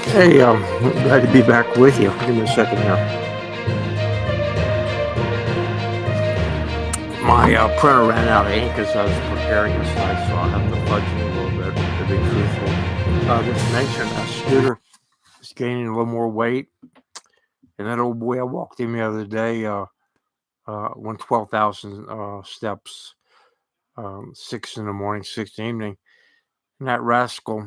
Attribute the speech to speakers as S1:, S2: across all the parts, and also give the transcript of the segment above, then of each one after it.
S1: Hey, glad to be back with you. Give me a second here. My printer ran out of ink as I was preparing this night, so I'll have to fudge it a little bit to be truthful. Just mentioned Scooter is gaining a little more weight, and that old boy I walked him the other day went 12,000 steps, 6 in the morning, 6 in the evening. And that rascal,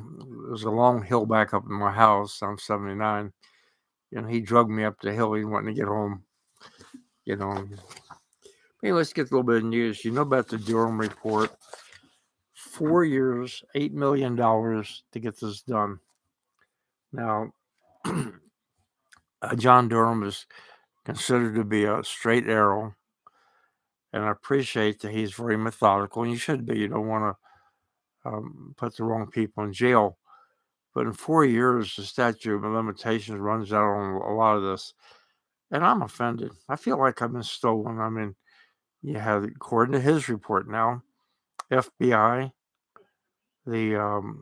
S1: there's a long hill back up in my house. I'm 79. And he drugged me up the hill. He wanted to get home, you know. Hey, let's get a little bit of news. You know about the Durham report? 4 years, $8 million to get this done. Now, John Durham is considered to be a straight arrow, and I appreciate that he's very methodical, and you should be. You don't want to put the wrong people in jail. But in 4 years, the statute of limitations runs out on a lot of this, and I'm offended. I feel like I've been stolen. I mean, you have, according to his report now, FBI, the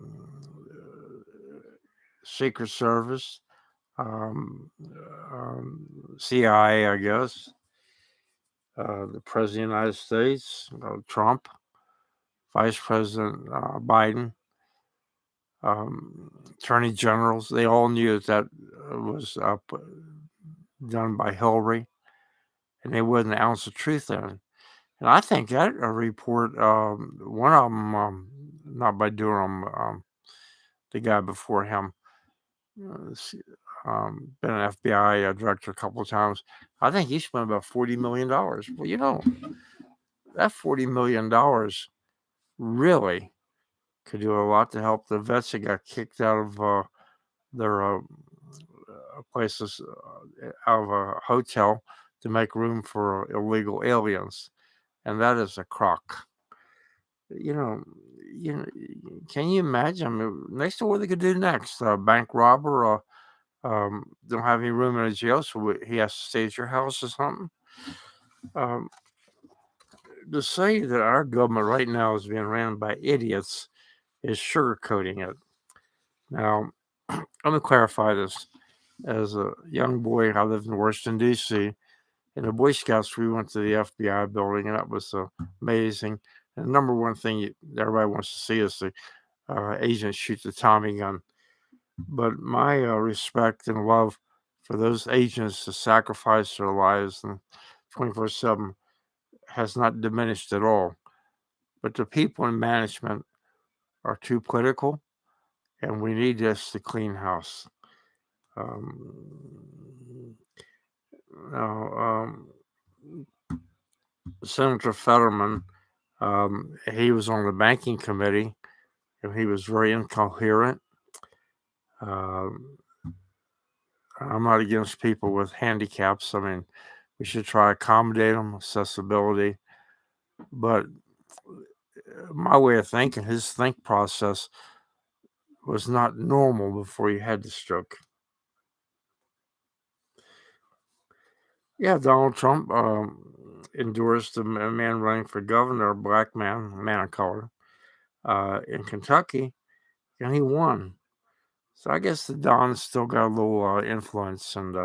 S1: Secret Service, CIA, I guess, the President of the United States, Trump, Vice President Biden, Attorney Generals, they all knew that was done by Hillary, and they wouldn't an ounce of truth in it. And I think that report, one of them, not by Durham, the guy before him, been an FBI director a couple of times. I think he spent about $40 million. Well, that $40 million really could do a lot to help the vets that got kicked out of their places, out of a hotel to make room for illegal aliens. And that is a crock. You know, can you imagine? I mean, next to what they could do next? Bank robber, don't have any room in a jail, so he has to stay at your house or something. To say that our government right now is being ran by idiots is sugarcoating it. Now, let me clarify this. As a young boy, I lived in Washington, D.C. In the Boy Scouts, we went to the FBI building, and that was amazing. And the number one thing everybody wants to see is the agents shoot the Tommy gun. But my respect and love for those agents to sacrifice their lives and 24/7 has not diminished at all. But the people in management are too political, and we need this to clean house. Now, Senator Fetterman, he was on the banking committee, and he was very incoherent. I'm not against people with handicaps. I mean, we should try to accommodate them, accessibility. But my way of thinking, his think process was not normal before he had the stroke. Yeah, Donald Trump endorsed a man running for governor, a black man, a man of color, in Kentucky, and he won. So I guess the Don's still got a little influence, and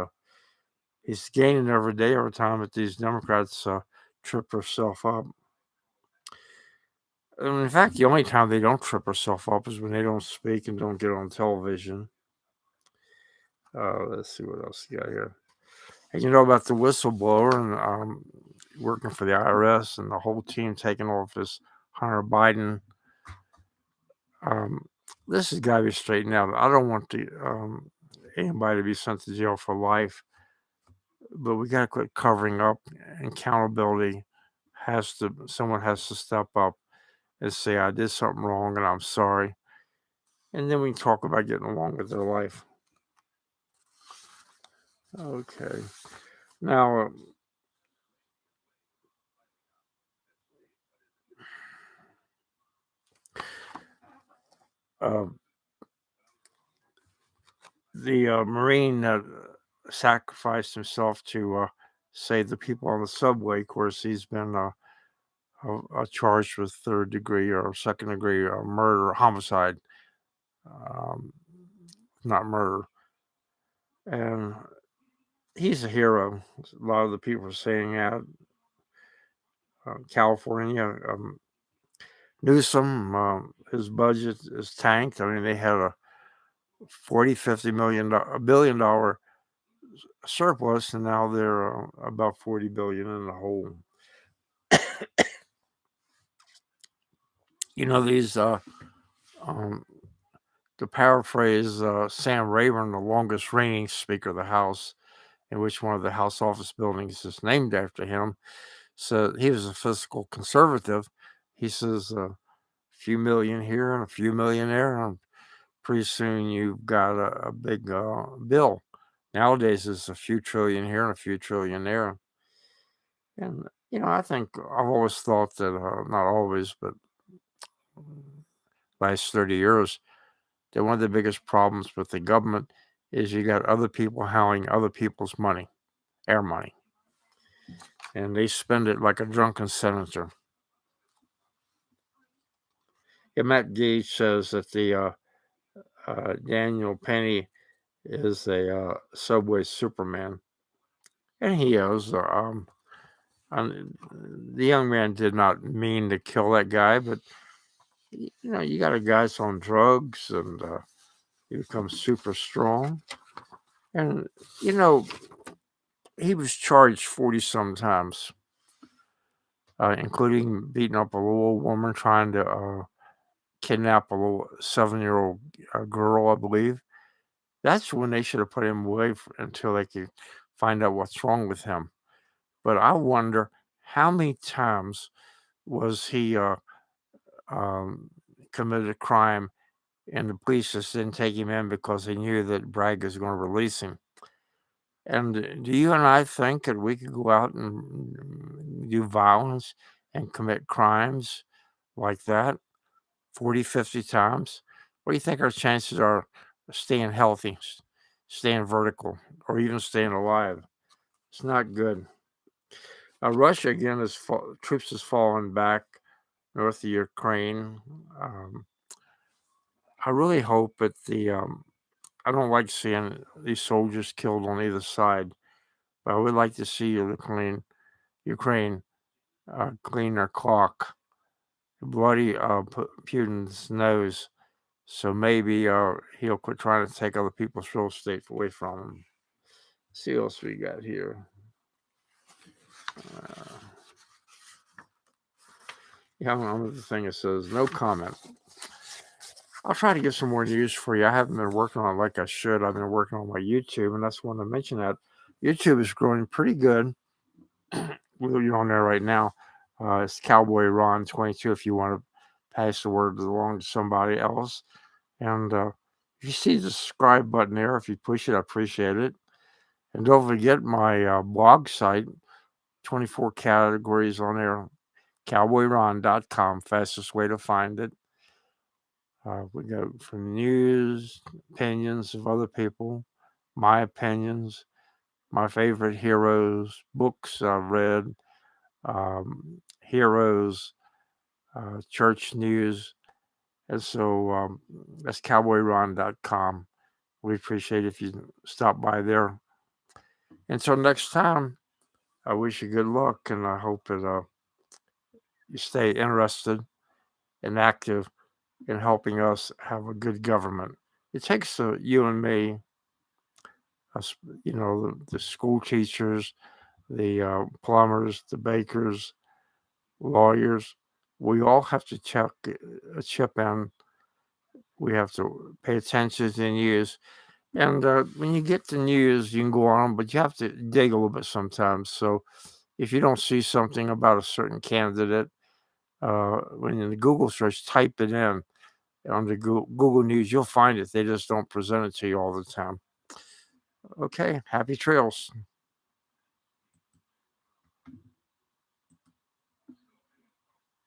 S1: he's gaining every day, every time that these Democrats trip herself up. And in fact, the only time they don't trip herself up is when they don't speak and don't get on television. Let's see what else you got here. And you know about the whistleblower and working for the IRS and the whole team taking off this Hunter Biden. This has got to be straightened out. I don't want anybody to be sent to jail for life, but we got to quit covering up. Accountability someone has to step up and say, I did something wrong and I'm sorry. And then we can talk about getting along with their life. Okay. Now, the Marine that sacrificed himself to save the people on the subway, of course, he's been charged with third degree or second degree murder, homicide, not murder. and he's a hero. A lot of the people are saying that. California, Newsom, his budget is tanked. I mean, they had a 40, 50 million, $1 billion surplus, and now they're about 40 billion in the hole. These, to paraphrase Sam Rayburn, the longest reigning Speaker of the House, in which one of the House office buildings is named after him. So he was a fiscal conservative. He says a few million here and a few million there, and pretty soon you've got a big bill. Nowadays, it's a few trillion here and a few trillion there. And, I think I've always thought that, not always, but last 30 years, that one of the biggest problems with the government is you got other people howling other people's money, our money, and they spend it like a drunken senator. Yeah, Matt Gage says that the Daniel Penny is a subway Superman, and he is. The young man did not mean to kill that guy, but you got a guy that's on drugs, and he becomes super strong, and he was charged 40 some times, including beating up a little woman, trying to kidnap a little 7-year-old girl, I believe. That's when they should have put him away until they could find out what's wrong with him. But I wonder how many times was he committed a crime and the police just didn't take him in because they knew that Bragg was going to release him. And do you and I think that we could go out and do violence and commit crimes like that 40, 50 times? What do you think our chances are of staying healthy, staying vertical, or even staying alive? It's not good. Russia, again, troops has fallen back north of Ukraine. I really hope that I don't like seeing these soldiers killed on either side, but I would like to see Ukraine clean their clock, bloody Putin's nose, so maybe he'll quit trying to take other people's real estate away from him. Let's see what else we got here. Another thing that says no comment. I'll try to get some more news for you. I haven't been working on it like I should. I've been working on my YouTube, and that's when I mention that. YouTube is growing pretty good. You're on there right now. It's cowboyron 22 if you want to pass the word along to somebody else. And if you see the subscribe button there, if you push it, I appreciate it. And don't forget my blog site, 24 categories on there, cowboyron.com, fastest way to find it. We go from news, opinions of other people, my opinions, my favorite heroes, books I've read, heroes, church news. And so that's cowboyron.com. We appreciate if you stop by there. Until next time, I wish you good luck, and I hope that you stay interested and active in helping us have a good government. It takes you and me, us, the school teachers, the plumbers, the bakers, lawyers. We all have to chip in. We have to pay attention to the news. And when you get the news, you can go on, but you have to dig a little bit sometimes. So if you don't see something about a certain candidate, when in the Google search, type it in on the Google News. You'll find it. They just don't present it to you all the time. Okay, happy trails.